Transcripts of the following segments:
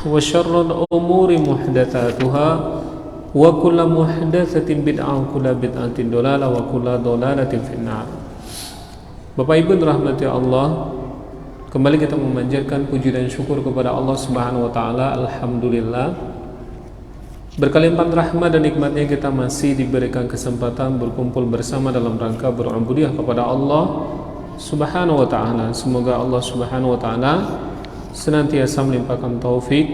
وشر الأمور محدثاتها وكل محدثة بدعة وكل بدعة ضلالة وكل ضلالة في النار. Bapak Ibu dirahmati Allah, kembali kita memanjatkan puji dan syukur kepada Allah Subhanahu wa taala. Alhamdulillah, berkalimpah rahmat dan nikmatnya kita masih diberikan kesempatan berkumpul bersama dalam rangka berubudiyah kepada Allah Subhanahu wa taala. Semoga Allah Subhanahu wa taala senantiasa melimpahkan taufik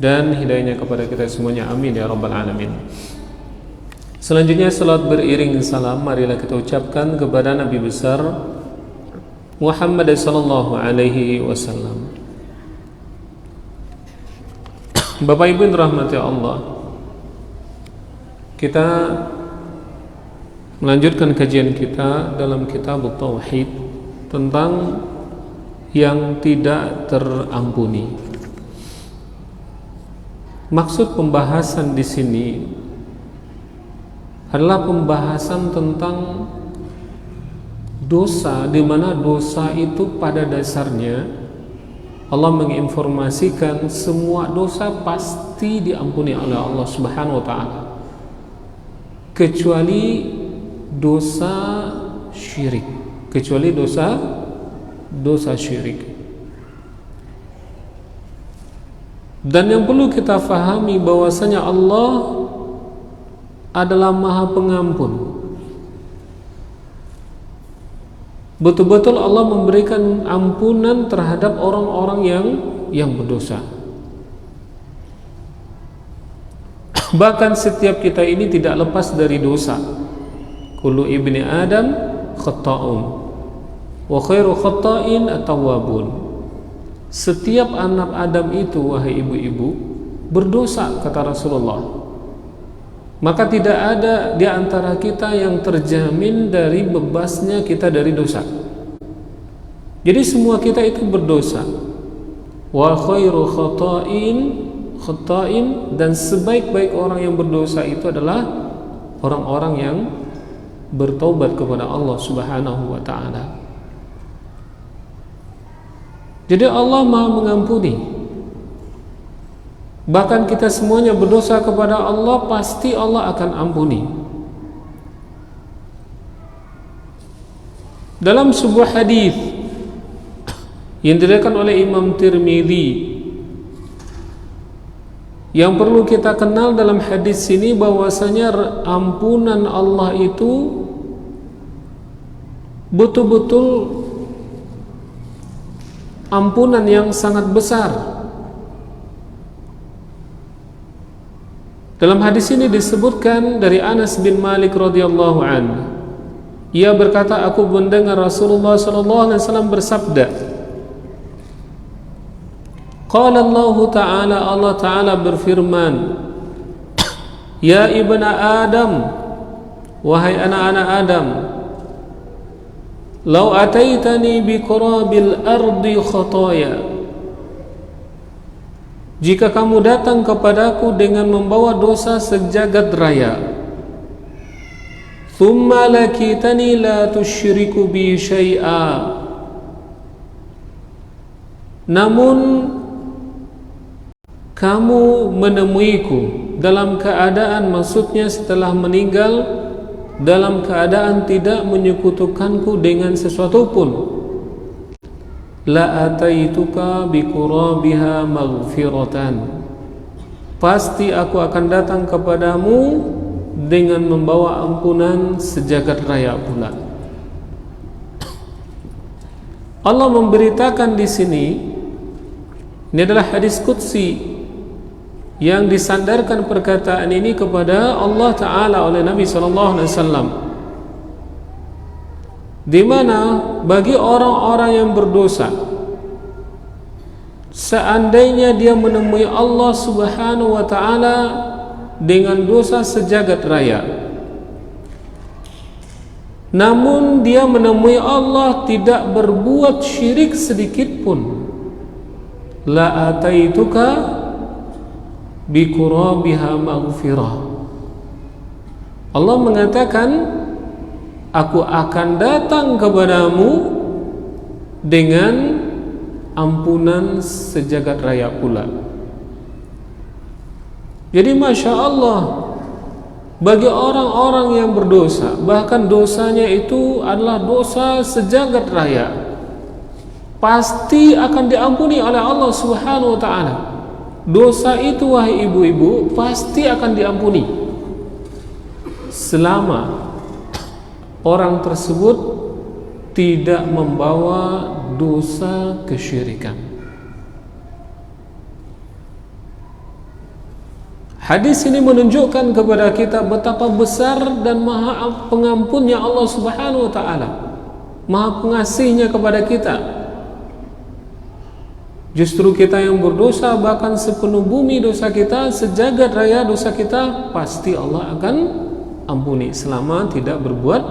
dan hidayahnya kepada kita semuanya, amin ya rabbal alamin. Selanjutnya salat beriring salam marilah kita ucapkan kepada Nabi besar Muhammad sallallahu alaihi wasallam. Bapak Ibu yang dirahmati Allah, kita melanjutkan kajian kita dalam kitab Tauhid tentang yang tidak terampuni. Maksud pembahasan di sini adalah pembahasan tentang dosa, di mana dosa itu pada dasarnya Allah menginformasikan semua dosa pasti diampuni oleh Allah Subhanahu wa taala, kecuali dosa syirik, kecuali dosa syirik. Dan yang perlu kita fahami bahwasanya Allah adalah Maha Pengampun. Betul-betul Allah memberikan ampunan terhadap orang-orang yang berdosa. Bahkan setiap kita ini tidak lepas dari dosa. Kullu ibni Adam khata'un wa khairu khata'in at-tawwabun. Setiap anak Adam itu, wahai ibu-ibu, berdosa, kata Rasulullah. Maka tidak ada di antara kita yang terjamin dari bebasnya kita dari dosa. Jadi semua kita itu berdosa. Wa khairu khata'in, dan sebaik-baik orang yang berdosa itu adalah orang-orang yang bertaubat kepada Allah Subhanahu wa taala. Jadi Allah Maha mengampuni. Bahkan kita semuanya berdosa kepada Allah, pasti Allah akan ampuni. Dalam sebuah hadis yang diriwayatkan oleh Imam Tirmidzi, yang perlu kita kenal dalam hadis ini bahwasanya ampunan Allah itu betul-betul ampunan yang sangat besar. Dalam hadis ini disebutkan dari Anas bin Malik radhiyallahu anhu, ia berkata, aku mendengar Rasulullah sallallahu alaihi wasallam bersabda, qala Allah Ta'ala, Allah Ta'ala berfirman, ya ibna Adam, wahai anak-anak Adam, lau ataitani bi qurabil ardi khataya, jika kamu datang kepadaku dengan membawa dosa sejagat raya, thumma lakitani la tusyriku bi syai'a, namun kamu menemuiku dalam keadaan, maksudnya setelah meninggal, dalam keadaan tidak menyekutukanku dengan sesuatu pun, la ataituka biqurabiha maghfiratan, pasti aku akan datang kepadamu dengan membawa ampunan sejagat raya pula. Allah memberitakan di sini, ini adalah hadis qudsi yang disandarkan perkataan ini kepada Allah Ta'ala oleh Nabi SAW, di mana bagi orang-orang yang berdosa, seandainya dia menemui Allah Subhanahu wa taala dengan dosa sejagat raya, namun dia menemui Allah tidak berbuat syirik sedikit pun, la ataituka biqurabiha maghfirah, Allah mengatakan, aku akan datang kepadamu dengan ampunan sejagat raya pula. Jadi Masya Allah, bagi orang-orang yang berdosa, bahkan dosanya itu adalah dosa sejagat raya, pasti akan diampuni oleh Allah Subhanahu wa ta'ala. Dosa itu, wahai ibu-ibu, pasti akan diampuni selama orang tersebut tidak membawa dosa kesyirikan. Hadis ini menunjukkan kepada kita betapa besar dan maha pengampunnya Allah Subhanahu wa ta'ala, maha pengasihnya kepada kita. Justru kita yang berdosa, bahkan sepenuh bumi dosa kita, sejagat raya dosa kita, pasti Allah akan ampuni selama tidak berbuat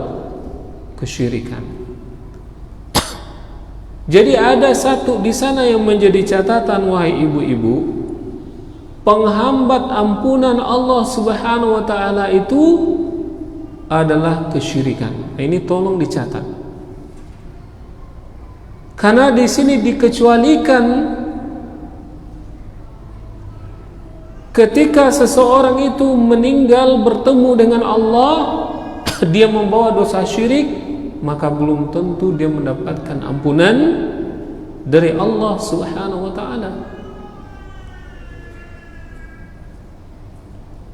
kesyirikan. Jadi ada satu di sana yang menjadi catatan, wahai ibu-ibu. Penghambat ampunan Allah Subhanahu wa ta'ala itu adalah kesyirikan. Nah, ini tolong dicatat. Karena di sini dikecualikan ketika seseorang itu meninggal bertemu dengan Allah, dia membawa dosa syirik, maka belum tentu dia mendapatkan ampunan dari Allah Subhanahu wa ta'ala.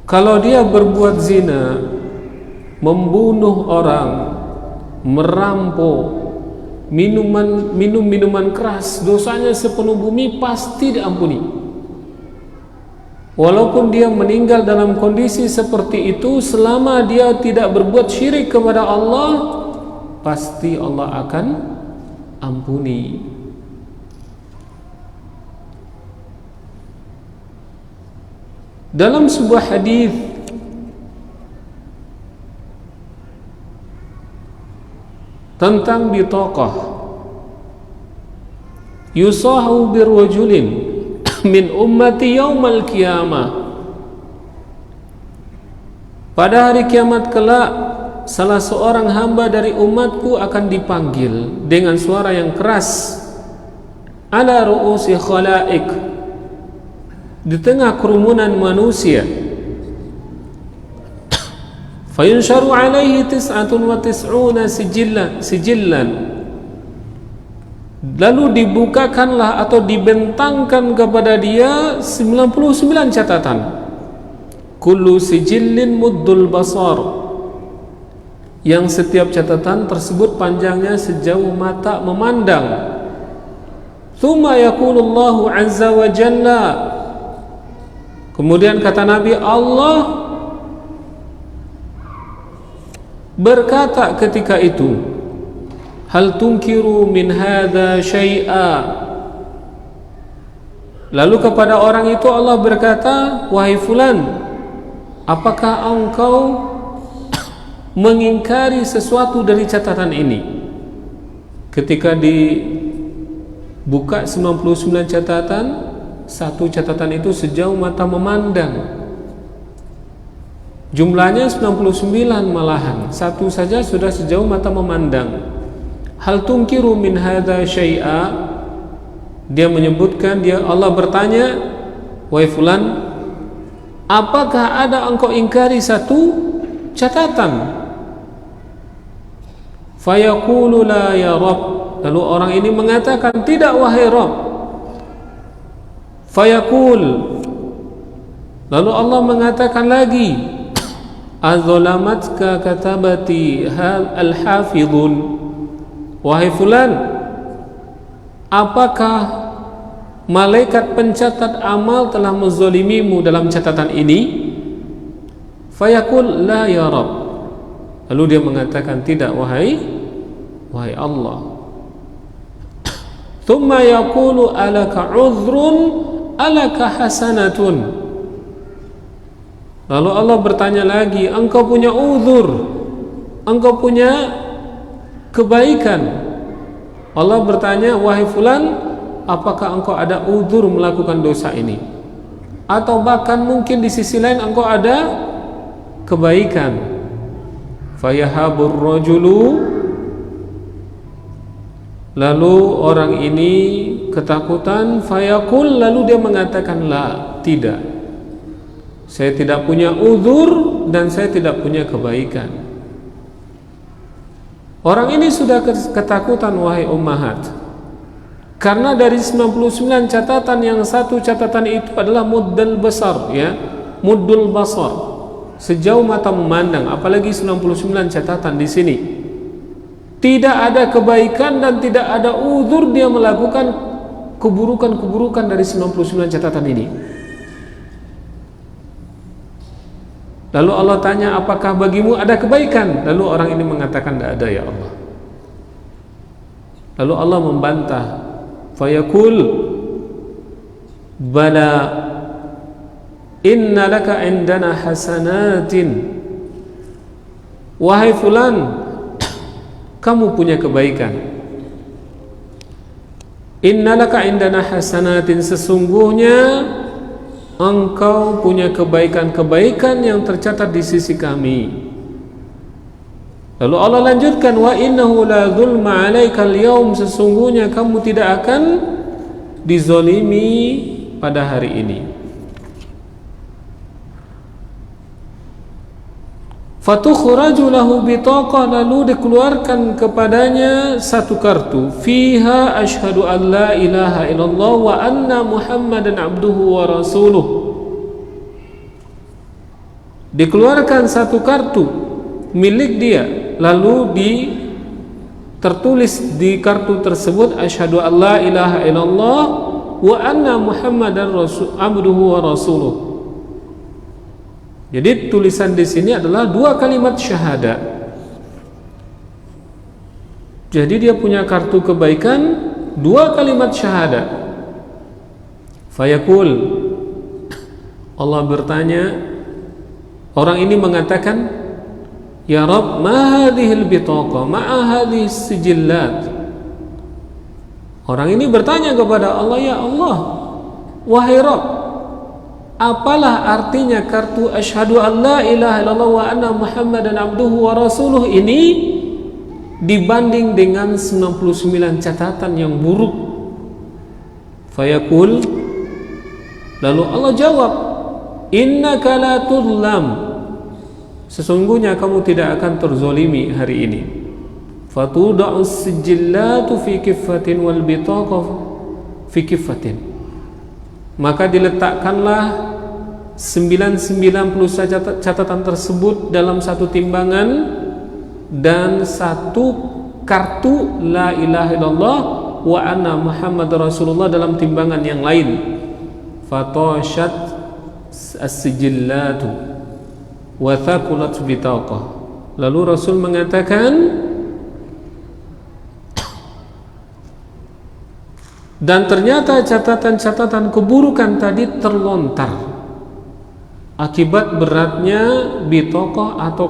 Kalau dia berbuat zina, membunuh orang, merampok, minum minuman keras, dosanya sepenuh bumi, pasti diampuni. Walaupun dia meninggal dalam kondisi seperti itu, selama dia tidak berbuat syirik kepada Allah, pasti Allah akan ampuni. Dalam sebuah hadis tentang bitaqah, yusahu birrajulin min ummati yaumal qiyamah, pada hari kiamat kelak salah seorang hamba dari umatku akan dipanggil dengan suara yang keras, ala ru'usi khalaik, di tengah kerumunan manusia. Fayunsharu alaihi 99 sijillan, lalu dibukakanlah atau dibentangkan kepada dia 99 catatan. Kullu sijillin muddul basar, yang setiap catatan tersebut panjangnya sejauh mata memandang. Thumma yaqulullahu azza wa jalla, kemudian kata Nabi, Allah berkata ketika itu, hal tunkiru min hadza syai'a. Lalu kepada orang itu Allah berkata, wahai fulan, apakah engkau mengingkari sesuatu dari catatan ini? Ketika dibuka 99 catatan, satu catatan itu sejauh mata memandang, jumlahnya 99 malahan, satu saja sudah sejauh mata memandang. Hal tunkiru min hadza syai'a, dia menyebutkan, Allah bertanya, wahai fulan, apakah ada engkau ingkari satu catatan? Fayaqulu la ya Rabb, lalu orang ini mengatakan, tidak wahai Rabb. Fayaqul, lalu Allah mengatakan lagi, azolamatka katabati al-hafidhun, wahai fulan, apakah malaikat pencatat amal telah menzalimimu dalam catatan ini? Fayaqul la ya Rabb, lalu dia mengatakan, tidak wahai Allah. Thumma yaqulu alaka udhrun alaka hasanatun, lalu Allah bertanya lagi, engkau punya uzur, engkau punya kebaikan. Allah bertanya, wahai fulan, apakah engkau ada uzur melakukan dosa ini? Atau bahkan mungkin di sisi lain engkau ada kebaikan. Fayahabur rajulu, lalu orang ini ketakutan. Fayaqul, lalu dia mengatakan, la, tidak. saya tidak punya uzur, dan saya tidak punya kebaikan. Orang ini sudah ketakutan, wahai ummahat, karena dari 99 catatan, yang satu catatan itu adalah muddul basar, ya, muddul basar, sejauh mata memandang, apalagi 99 catatan di sini. Tidak ada kebaikan dan tidak ada uzur dia melakukan keburukan-keburukan dari 99 catatan ini. Lalu Allah tanya, apakah bagimu ada kebaikan? Lalu orang ini mengatakan, tidak ada ya Allah. Lalu Allah membantah, fayaqul bala inna laka indana hasanatin. Wahai fulan, kamu punya kebaikan. Inna laka indana hasanatin, sesungguhnya engkau punya kebaikan-kebaikan yang tercatat di sisi kami. Lalu Allah lanjutkan, wa innahu la dzulma 'alaikal yaum, sesungguhnya kamu tidak akan dizolimi pada hari ini. Fatukhraju lahu bitaqah, lalu dikeluarkan kepadanya satu kartu, fiha asyhadu an la ilaha illallah wa anna muhammadan abduhu wa rasuluh. Dikeluarkan satu kartu milik dia, lalu tertulis di kartu tersebut, asyhadu an la ilaha illallah wa anna muhammadan abduhu wa rasuluh. Jadi tulisan di sini adalah dua kalimat syahadat. Jadi dia punya kartu kebaikan, dua kalimat syahadat. Fayaqul, Allah bertanya, orang ini mengatakan, ya Rabb, ma hadhil bitaqa ma'a hadhis sijillat. Orang ini bertanya kepada Allah, ya Allah, wahai Rabb, apalah artinya kartu asyhadu an la ilaha illallah wa anna muhammadan abduhu wa rasuluh ini dibanding dengan 99 catatan yang buruk? Fayaqul, lalu Allah jawab, innaka la tudlam, sesungguhnya kamu tidak akan terzolimi hari ini. Fatuda'us sijillatu fi kiffatin wal bitaqah fi kiffatin, maka diletakkanlah 99 catatan tersebut dalam satu timbangan, dan satu kartu la ilaha illallah wa anna muhammad rasulullah dalam timbangan yang lain. Fatashat as-sijillatu wa thaqulat bitaqah. Lalu Rasul mengatakan, dan ternyata catatan-catatan keburukan tadi terlontar akibat beratnya bitokoh atau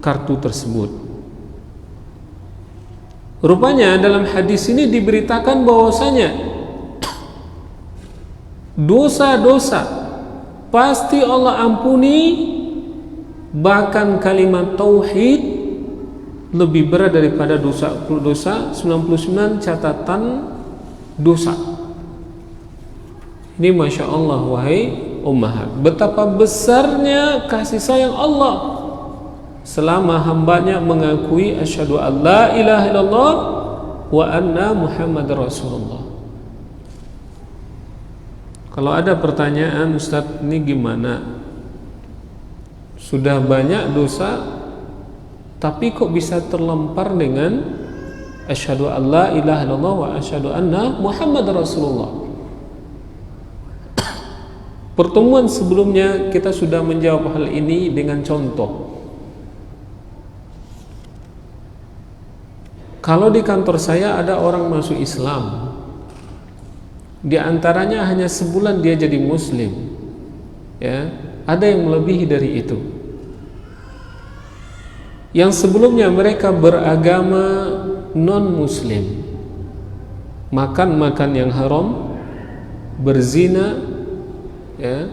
kartu tersebut. Rupanya dalam hadis ini diberitakan bahwasanya dosa-dosa pasti Allah ampuni, bahkan kalimat tauhid lebih berat daripada dosa 99 catatan dosa. Ini Masya Allah, wahai ummahat, betapa besarnya kasih sayang Allah selama hambanya mengakui asyhadu an la ilaha illallah wa anna muhammadar rasulullah. Kalau ada pertanyaan, Ustadz, ini gimana? Sudah banyak dosa tapi kok bisa terlempar dengan asyhadu an la ilaha illallah wa asyhadu anna muhammadar rasulullah? Pertemuan sebelumnya kita sudah menjawab hal ini dengan contoh. Kalau di kantor saya ada orang masuk Islam, di antaranya hanya sebulan dia jadi Muslim, ya, ada yang melebihi dari itu. Yang sebelumnya mereka beragama non-Muslim, makan yang haram, berzina, ya,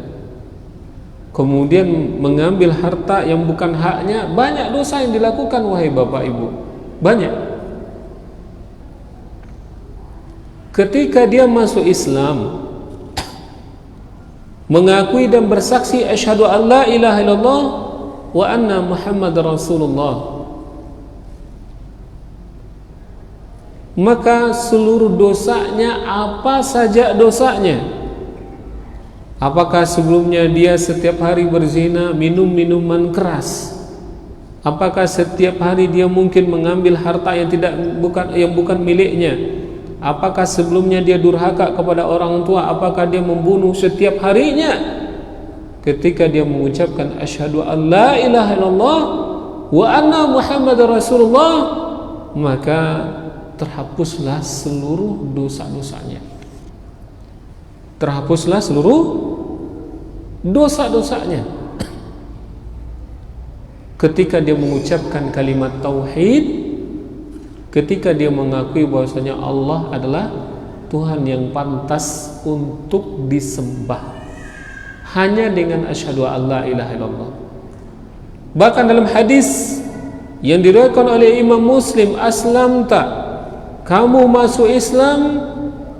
kemudian mengambil harta yang bukan haknya. Banyak dosa yang dilakukan, wahai bapak ibu, banyak. Ketika dia masuk Islam, mengakui dan bersaksi asyhadu an la ilaha illallah wa anna Muhammadar Rasulullah, maka seluruh dosanya, apa saja dosanya, apakah sebelumnya dia setiap hari berzina, minum minuman keras, apakah setiap hari dia mungkin mengambil harta yang bukan miliknya, apakah sebelumnya dia durhaka kepada orang tua, apakah dia membunuh setiap harinya, ketika dia mengucapkan asyhadu an la ilaha illallah wa anna Muhammadar Rasulullah, maka terhapuslah seluruh dosa-dosanya. Terhapuslah seluruh dosa-dosanya ketika dia mengucapkan kalimat tauhid, ketika dia mengakui bahwasanya Allah adalah Tuhan yang pantas untuk disembah hanya dengan asyhadu an la ilaha illallah. Bahkan dalam hadis yang diriwayatkan oleh Imam Muslim, aslamta, kamu masuk Islam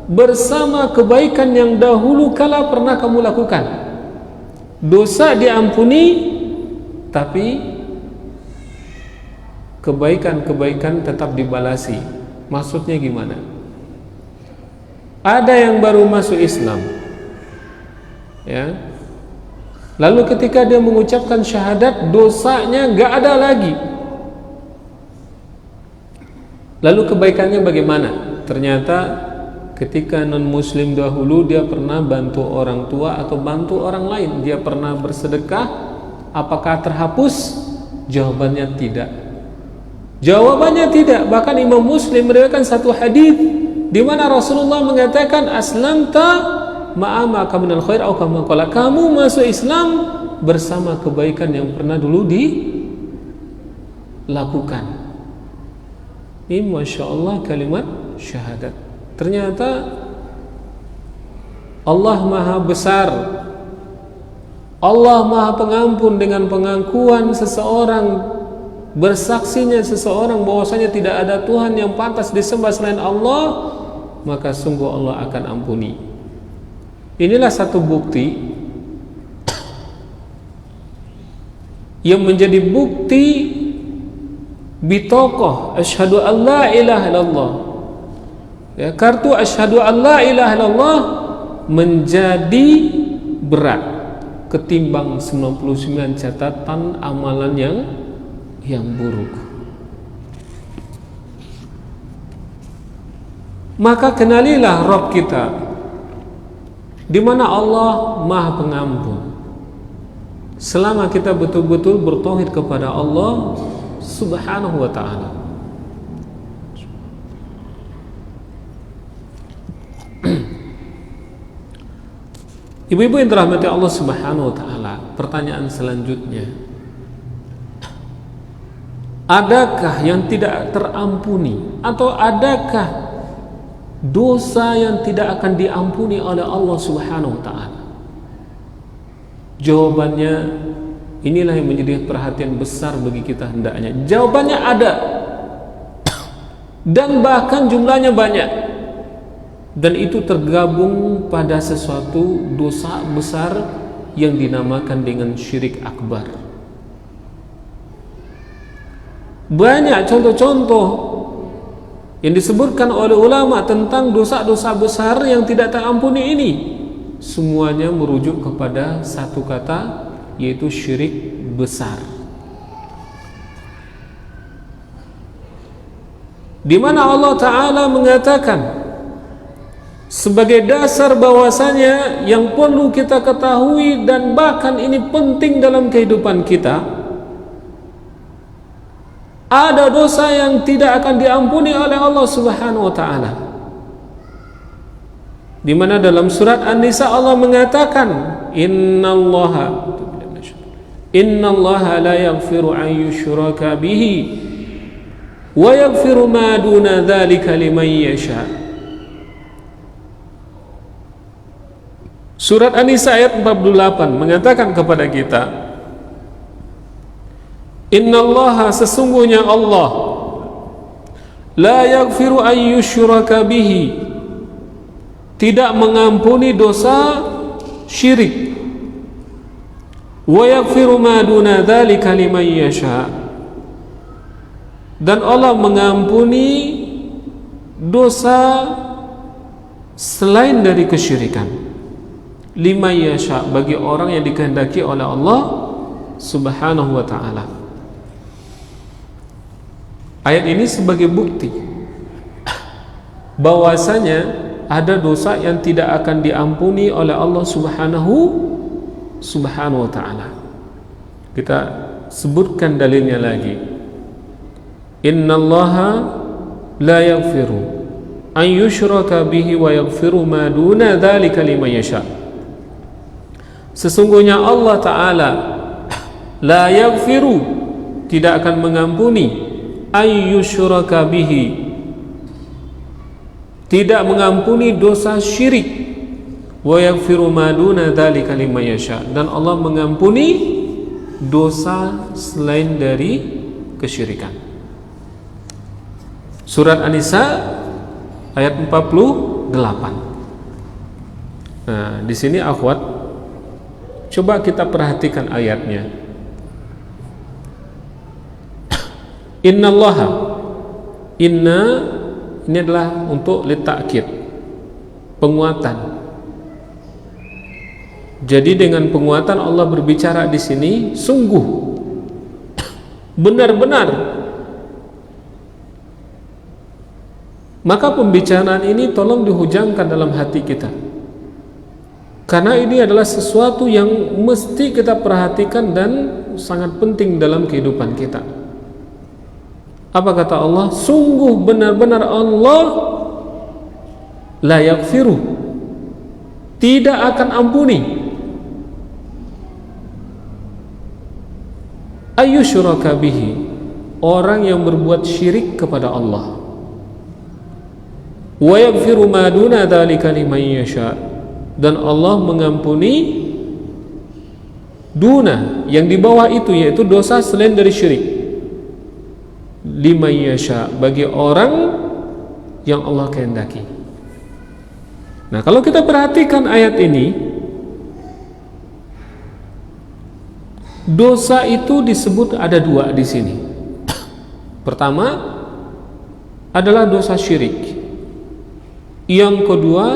bersama kebaikan yang dahulu kala pernah kamu lakukan. Dosa diampuni, tapi kebaikan-kebaikan tetap dibalasi. Maksudnya gimana? Ada yang baru masuk Islam, ya, lalu ketika dia mengucapkan syahadat, dosanya gak ada lagi. Lalu kebaikannya bagaimana? Ternyata ketika non-muslim dahulu dia pernah bantu orang tua atau bantu orang lain, dia pernah bersedekah, apakah terhapus? Jawabannya tidak. Jawabannya tidak. Bahkan Imam Muslim meriwayatkan satu hadis di mana Rasulullah mengatakan aslamta ma'ama minal khair atau kama qala, kamu masuk Islam bersama kebaikan yang pernah dulu dilakukan. Ini Masya Allah kalimat syahadat. Ternyata Allah Maha Besar, Allah Maha Pengampun. Dengan pengakuan seseorang, bersaksinya seseorang bahwasanya tidak ada Tuhan yang pantas disembah selain Allah, maka sungguh Allah akan ampuni. Inilah satu bukti yang menjadi bukti bitokoh asyhadu an la ilaha illallah, ya, kartu asyhadu an la ilaha illallah menjadi berat ketimbang 99 catatan amalan yang buruk. Maka kenalilah Rabb kita, di mana Allah Maha Pengampun. Selama kita betul-betul bertauhid kepada Allah Subhanahu wa ta'ala. Ibu-ibu yang dirahmati Allah Subhanahu wa ta'ala, pertanyaan selanjutnya, adakah yang tidak terampuni, atau adakah dosa yang tidak akan diampuni oleh Allah Subhanahu wa ta'ala? Jawabannya, inilah yang menjadi perhatian besar bagi kita hendaknya. Jawabannya ada, dan bahkan jumlahnya banyak, dan itu tergabung pada sesuatu dosa besar yang dinamakan dengan syirik akbar. Banyak contoh-contoh yang disebutkan oleh ulama tentang dosa-dosa besar yang tidak terampuni ini. Semuanya merujuk kepada satu kata, yaitu syirik besar. Di mana Allah Ta'ala mengatakan sebagai dasar bahwasanya yang perlu kita ketahui, dan bahkan ini penting dalam kehidupan kita, ada dosa yang tidak akan diampuni oleh Allah Subhanahu wa ta'ala. Di mana dalam surat An-Nisa Allah mengatakan, innallaha la yaghfiru an yushraka bihi wa yaghfiru ma duna dzalika liman yasha. Surat An-Nisa ayat 48 mengatakan kepada kita, innallaha, sesungguhnya Allah, la yaghfiru an yushraka bihi, tidak mengampuni dosa syirik, Wa yaghfiru ma duna dzalika liman yasha. Dan Allah mengampuni dosa selain dari kesyirikan. Liman yasha, bagi orang yang dikehendaki oleh Allah Subhanahu wa ta'ala. Ayat ini sebagai bukti bahwasanya ada dosa yang tidak akan diampuni oleh Allah Subhanahu wa ta'ala. Kita sebutkan dalilnya lagi. Innallaha la yaghfiru an yushraka bihi wa yaghfiru ma duna dzalika liman yasha. Sesungguhnya Allah Ta'ala la yaghfiru, tidak akan mengampuni, an yushraka bihi, tidak mengampuni dosa syirik, wa yaghfiru ma duna dzalika liman yasha, dan Allah mengampuni dosa selain dari kesyirikan. Surat An-Nisa ayat 48. Nah, di sini akhwat, coba kita perhatikan ayatnya. Innallaha, inna ini adalah untuk litakid, penguatan. Jadi dengan penguatan Allah berbicara di sini, sungguh, benar-benar. Maka pembicaraan ini tolong dihujamkan dalam hati kita, karena ini adalah sesuatu yang mesti kita perhatikan dan sangat penting dalam kehidupan kita. Apa kata Allah? Sungguh benar-benar Allah la yaghfiru, tidak akan ampuni, ayyushraka bihi, orang yang berbuat syirik kepada Allah, wa yaghfiru ma duna dzalika liman yasha, dan Allah mengampuni duna, yang di bawah itu, yaitu dosa selain dari syirik, liman yasha, bagi orang yang Allah kehendaki. Nah, kalau kita perhatikan ayat ini, dosa itu disebut ada dua di sini. Pertama adalah dosa syirik. Yang kedua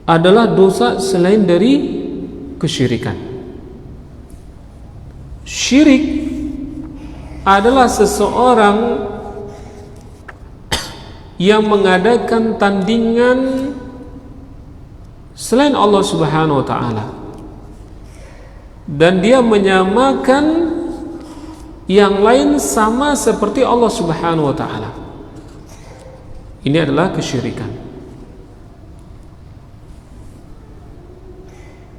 adalah dosa selain dari kesyirikan. Syirik adalah seseorang yang mengadakan tandingan selain Allah Subhanahu wa ta'ala, dan dia menyamakan yang lain sama seperti Allah Subhanahu wa ta'ala. Ini adalah kesyirikan.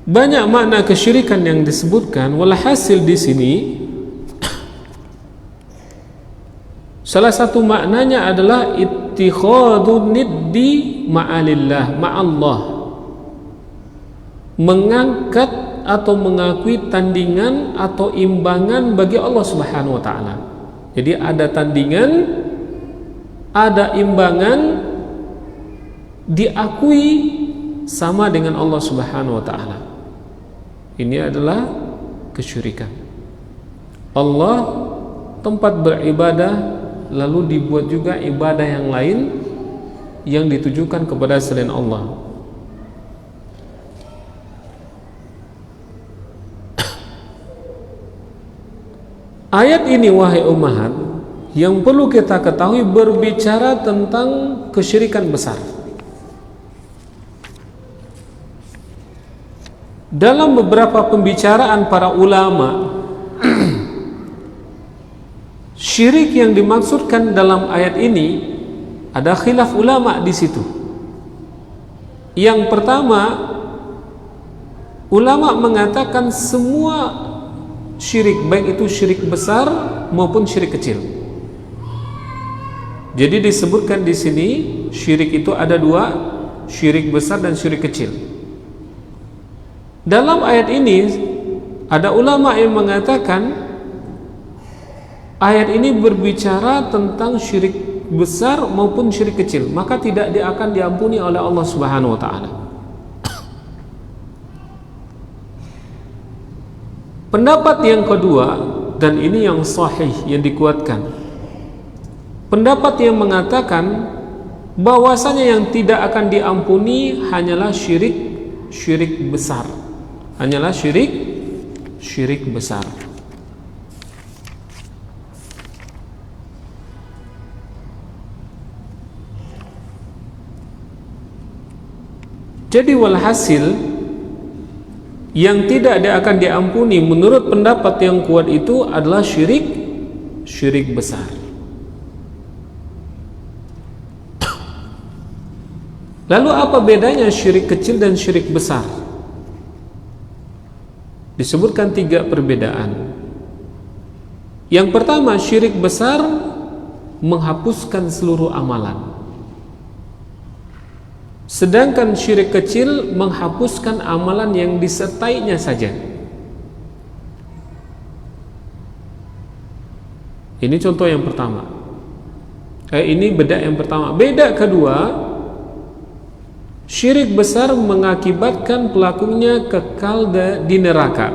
Banyak makna kesyirikan yang disebutkan, walhasil di sini salah satu maknanya adalah ittikhadun niddi ma'alillah, ma'allah, mengangkat atau mengakui tandingan atau imbangan bagi Allah Subhanahu wa ta'ala. Jadi ada tandingan, ada imbangan, diakui sama dengan Allah Subhanahu wa ta'ala. Ini adalah kesyirikan. Allah tempat beribadah, lalu dibuat juga ibadah yang lain yang ditujukan kepada selain Allah. Ayat ini, wahai ummahat, yang perlu kita ketahui, berbicara tentang kesyirikan besar. Dalam beberapa pembicaraan para ulama, syirik yang dimaksudkan dalam ayat ini ada khilaf ulama di situ. Yang pertama, ulama mengatakan semua syirik, baik itu syirik besar maupun syirik kecil. Jadi disebutkan di sini syirik itu ada dua, syirik besar dan syirik kecil. Dalam ayat ini ada ulama yang mengatakan ayat ini berbicara tentang syirik besar maupun syirik kecil, maka akan diampuni oleh Allah Subhanahu wa ta'ala. Pendapat yang kedua, dan ini yang sahih, yang dikuatkan, pendapat yang mengatakan bahwasanya yang tidak akan diampuni hanyalah syirik besar, hanyalah syirik besar. Jadi walhasil yang tidak akan diampuni menurut pendapat yang kuat itu adalah syirik besar. Lalu apa bedanya syirik kecil dan syirik besar? Disebutkan 3 perbedaan. Yang pertama, syirik besar menghapuskan seluruh amalan, sedangkan syirik kecil menghapuskan amalan yang disertainya saja. Ini contoh yang pertama. Ini beda yang pertama. Beda kedua, syirik besar mengakibatkan pelakunya kekal di neraka,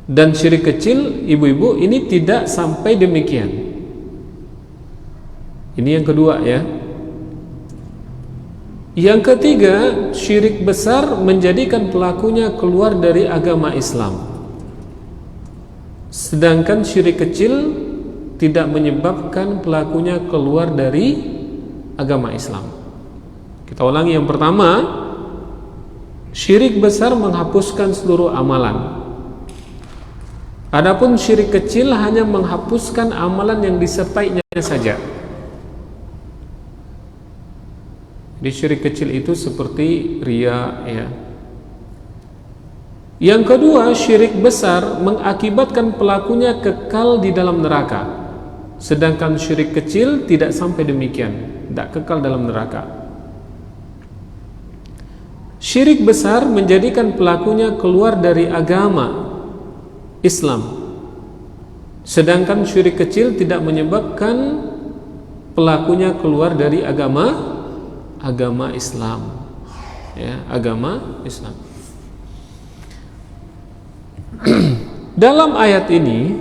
dan syirik kecil, ibu-ibu, ini tidak sampai demikian. Ini yang kedua ya. Yang ketiga, syirik besar menjadikan pelakunya keluar dari agama Islam, sedangkan syirik kecil tidak menyebabkan pelakunya keluar dari agama Islam. Kita ulangi yang pertama, syirik besar menghapuskan seluruh amalan, adapun syirik kecil hanya menghapuskan amalan yang disertainya saja. Di syirik kecil itu seperti riya ya. Yang kedua, syirik besar mengakibatkan pelakunya kekal di dalam neraka, sedangkan syirik kecil tidak sampai demikian, tidak kekal dalam neraka. Syirik besar menjadikan pelakunya keluar dari agama Islam, sedangkan syirik kecil tidak menyebabkan pelakunya keluar dari agama Islam ya, agama Islam. Dalam ayat ini,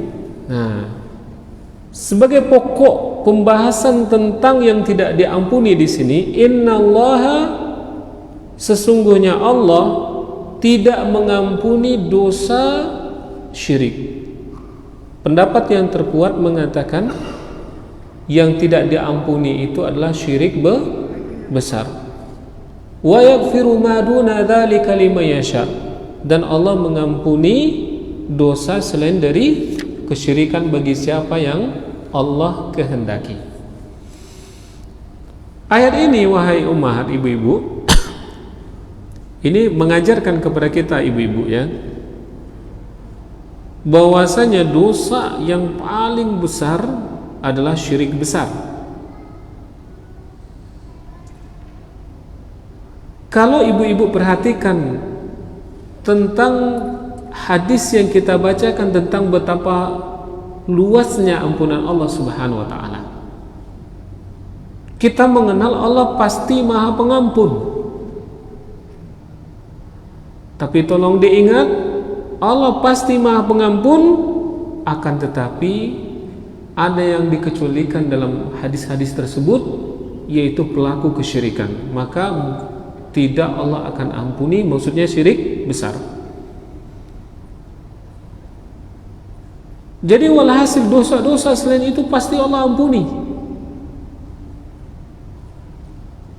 sebagai pokok pembahasan tentang yang tidak diampuni di sini, innallaha, sesungguhnya Allah tidak mengampuni dosa syirik. Pendapat yang terkuat mengatakan yang tidak diampuni itu adalah syirik besar. Wa yaghfiru ma duna dzalika liman yasha, dan Allah mengampuni dosa selain dari kesyirikan bagi siapa yang Allah kehendaki. Ayat ini, wahai ummahat, ibu-ibu, ini mengajarkan kepada kita ibu-ibu ya, bahwasanya dosa yang paling besar adalah syirik besar. Kalau ibu-ibu perhatikan tentang hadis yang kita bacakan tentang betapa luasnya ampunan Allah Subhanahu wa taala, kita mengenal Allah pasti Maha Pengampun. Tapi tolong diingat, Allah pasti Maha Pengampun, akan tetapi ada yang dikecualikan dalam hadis-hadis tersebut, yaitu pelaku kesyirikan. Maka tidak Allah akan ampuni, maksudnya syirik besar. Jadi walhasil dosa-dosa selain itu pasti Allah ampuni.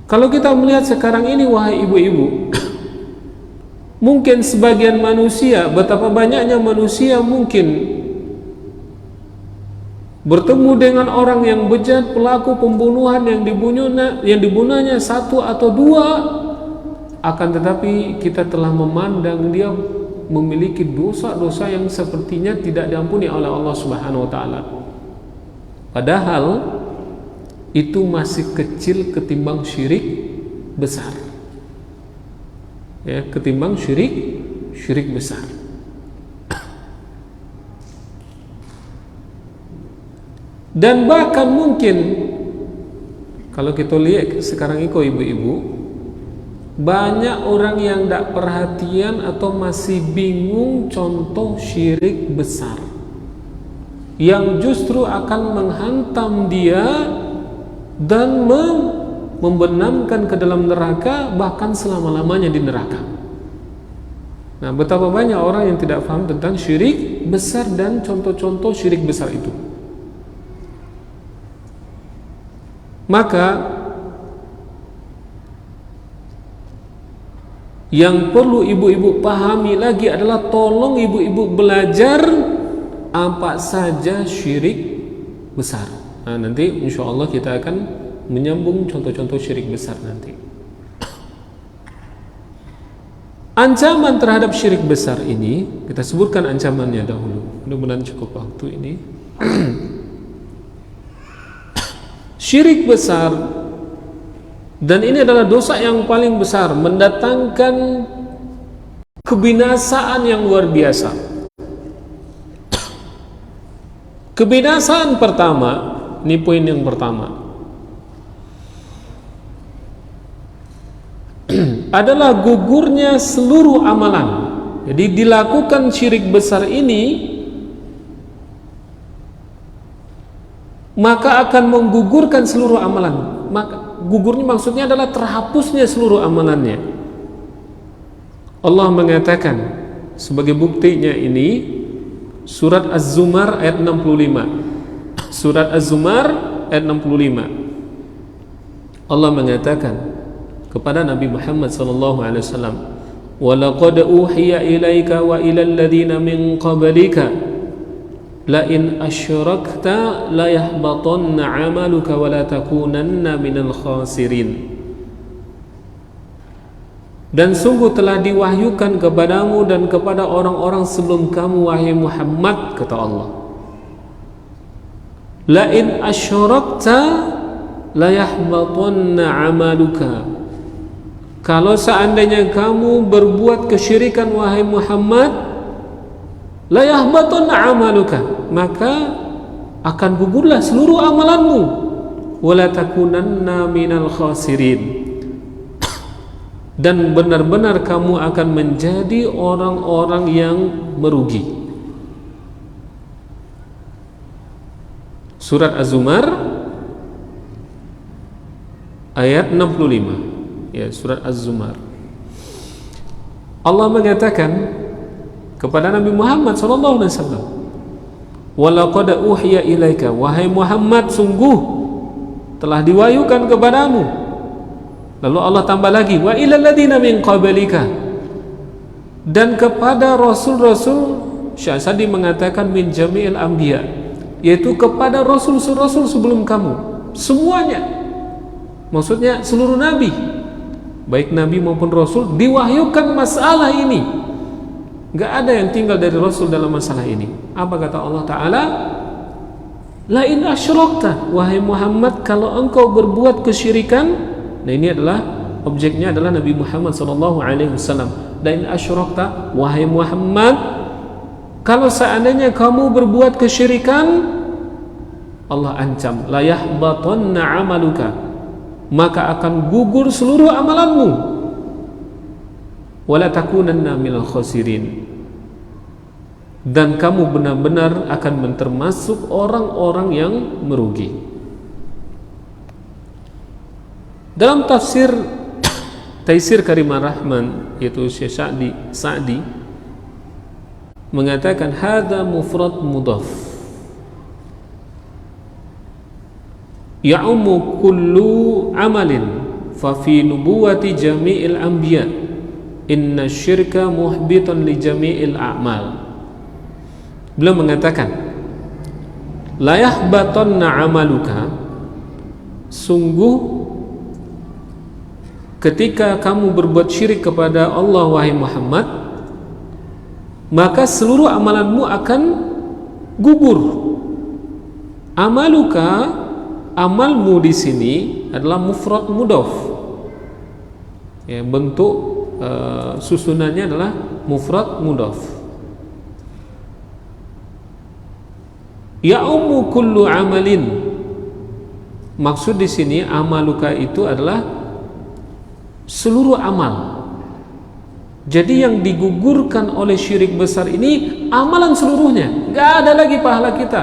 Kalau kita melihat sekarang ini, wahai ibu-ibu, mungkin sebagian manusia, betapa banyaknya manusia mungkin bertemu dengan orang yang bejat, pelaku pembunuhan yang dibunuhnya satu atau dua, akan tetapi kita telah memandang dia memiliki dosa-dosa yang sepertinya tidak diampuni oleh Allah Subhanahu wa taala. Padahal itu masih kecil ketimbang syirik besar. Ya, ketimbang syirik besar. Dan bahkan mungkin kalau kita lihat sekarang itu ibu-ibu, banyak orang yang tidak perhatian atau masih bingung contoh syirik besar yang justru akan menghantam dia dan membenamkan ke dalam neraka, bahkan selama-lamanya di neraka. Nah, betapa banyak orang yang tidak paham tentang syirik besar dan contoh-contoh syirik besar itu. Maka yang perlu ibu-ibu pahami lagi adalah tolong ibu-ibu belajar apa saja syirik besar. Nah, nanti insya Allah kita akan menyambung contoh-contoh syirik besar nanti. Ancaman terhadap syirik besar ini, kita sebutkan ancamannya dahulu. Mudah-mudahan cukup waktu ini. Syirik besar, dan ini adalah dosa yang paling besar, mendatangkan kebinasaan yang luar biasa. Kebinasaan pertama, ini poin yang pertama, adalah gugurnya seluruh amalan. Jadi dilakukan syirik besar ini, maka akan menggugurkan seluruh amalan. Maka gugurnya maksudnya adalah terhapusnya seluruh amalannya. Allah mengatakan sebagai buktinya ini surat Az-Zumar ayat 65. Surat Az-Zumar ayat 65. Allah mengatakan kepada Nabi Muhammad sallallahu alaihi wasallam, "Wa laqad uhiya ilaika wa ilal ladzina min qablika la in asyrakta la yahbatanna 'amaluka wa la takunanna minal khasirin." Dan sungguh telah diwahyukan kepadamu dan kepada orang-orang sebelum kamu wahai Muhammad, kata Allah, la in asyrakta la yahbatanna 'amaluka. Kalau seandainya kamu berbuat kesyirikan wahai Muhammad, la yahbatanna 'amaluka, maka akan gugurlah seluruh amalanmu, wala takunanna minal khasirin, dan benar-benar kamu akan menjadi orang-orang yang merugi. Surat Az-Zumar ayat 65. Ya, surat Az-Zumar. Allah mengatakan kepada Nabi Muhammad sallallahu alaihi wasallam, "Wa laqad uhiya ilaika", wahai Muhammad, sungguh telah diwahyukan kepadamu. Lalu Allah tambah lagi, "Wa ilal ladzina min qablika", dan kepada rasul-rasul. Syahsadi mengatakan min jami'il anbiya, yaitu kepada rasul-rasul sebelum kamu semuanya. Maksudnya seluruh nabi, baik nabi maupun rasul, diwahyukan masalah ini. Gak ada yang tinggal dari rasul dalam masalah ini. Apa kata Allah Ta'ala? La in asyrakta, wahai Muhammad, kalau engkau berbuat kesyirikan. Nah, ini adalah objeknya adalah Nabi Muhammad sallallahu alaihi wasallam. La in asyrakta, wahai Muhammad, kalau seandainya kamu berbuat kesyirikan, Allah ancam, la yahbatanna 'amaluka, maka akan gugur seluruh amalanmu, wala takunanna minal khasirin, dan kamu benar-benar akan termasuk orang-orang yang merugi. Dalam tafsir Taisir Karimah Rahman, yaitu Syekh Sa'di mengatakan hadza mufrad mudhaf ya'ummu kullu amalin fa fi nubuwati jami'il anbiya inna syirka muhbitun li jami'il a'mal. Beliau mengatakan la yahbatanna 'amaluka, sungguh ketika kamu berbuat syirik kepada Allah wahai Muhammad, maka seluruh amalanmu akan gugur. Amaluka, amalmu di sini adalah mufrad mudhaf. Ya, bentuk susunannya adalah mufrad mudhaf. Ya ummu kullu amalin. Maksud di sini amaluka itu adalah seluruh amal. Jadi yang digugurkan oleh syirik besar ini amalan seluruhnya, nggak ada lagi pahala kita.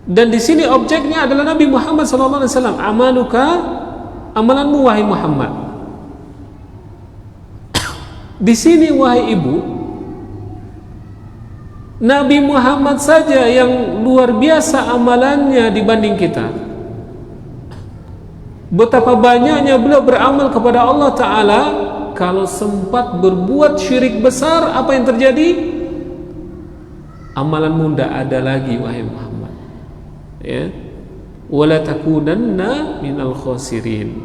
Dan di sini objeknya adalah Nabi Muhammad SAW. Amaluka, amalanmu wahai Muhammad. Di sini wahai ibu, Nabi Muhammad saja yang luar biasa amalannya dibanding kita. Betapa banyaknya beliau beramal kepada Allah Ta'ala. Kalau sempat berbuat syirik besar, apa yang terjadi? Amalanmu tidak ada lagi wahai Muhammad, ya. Wala takunanna minal khasirin,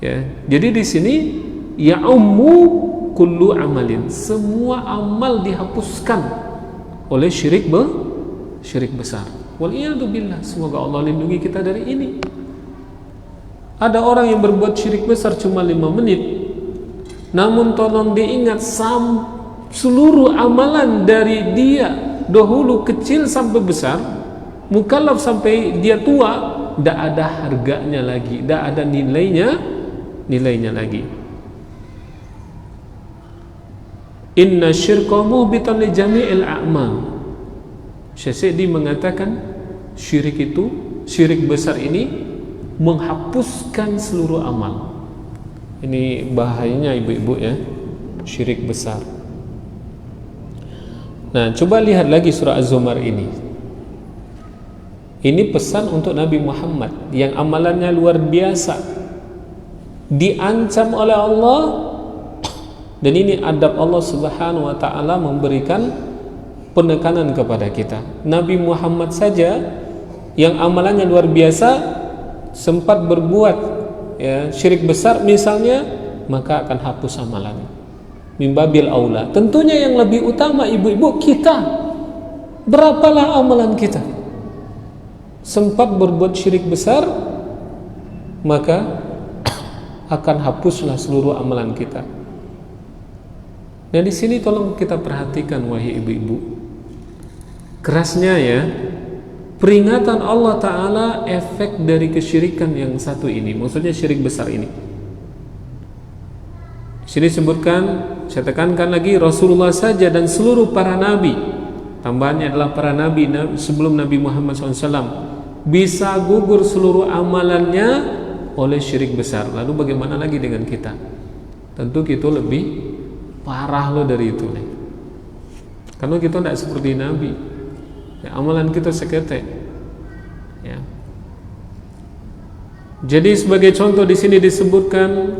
ya. Jadi di sini ya ummu kullu amalin, semua amal dihapuskan oleh syirik besar. Waliyadu billah, semoga Allah lindungi kita dari ini. Ada orang yang berbuat syirik besar cuma 5 menit, namun tolong diingat, seluruh amalan dari dia dahulu kecil sampai besar, mukallaf sampai dia tua, tidak ada harganya lagi, tidak ada nilainya lagi. Inna syirka muhbitan li jami'il a'mal. Syekh Sa'di mengatakan syirik besar ini menghapuskan seluruh amal. Ini bahayanya ibu-ibu, ya, syirik besar. Nah, coba lihat lagi surah Az-Zumar ini. Ini pesan untuk Nabi Muhammad yang amalannya luar biasa, diancam oleh Allah. Dan ini adab Allah Subhanahu wa ta'ala memberikan penekanan kepada kita. Nabi Muhammad saja yang amalannya luar biasa sempat berbuat, ya, syirik besar misalnya, maka akan hapus amalan. Mimbabil aula, tentunya yang lebih utama ibu-ibu kita. Berapalah amalan kita? Sempat berbuat syirik besar, maka akan hapuslah seluruh amalan kita. Nah, di sini tolong kita perhatikan wahai ibu-ibu, kerasnya, ya, peringatan Allah Ta'ala efek dari kesyirikan yang satu ini, maksudnya syirik besar ini. Di sini disebutkan, saya tekankan lagi, Rasulullah saja dan seluruh para nabi, tambahannya adalah para nabi sebelum Nabi Muhammad SAW, bisa gugur seluruh amalannya oleh syirik besar. Lalu bagaimana lagi dengan kita? Tentu kita lebih parah loh dari itu nih. Karena kita tidak seperti nabi, ya, amalan kita seketek, ya. Jadi sebagai contoh di sini disebutkan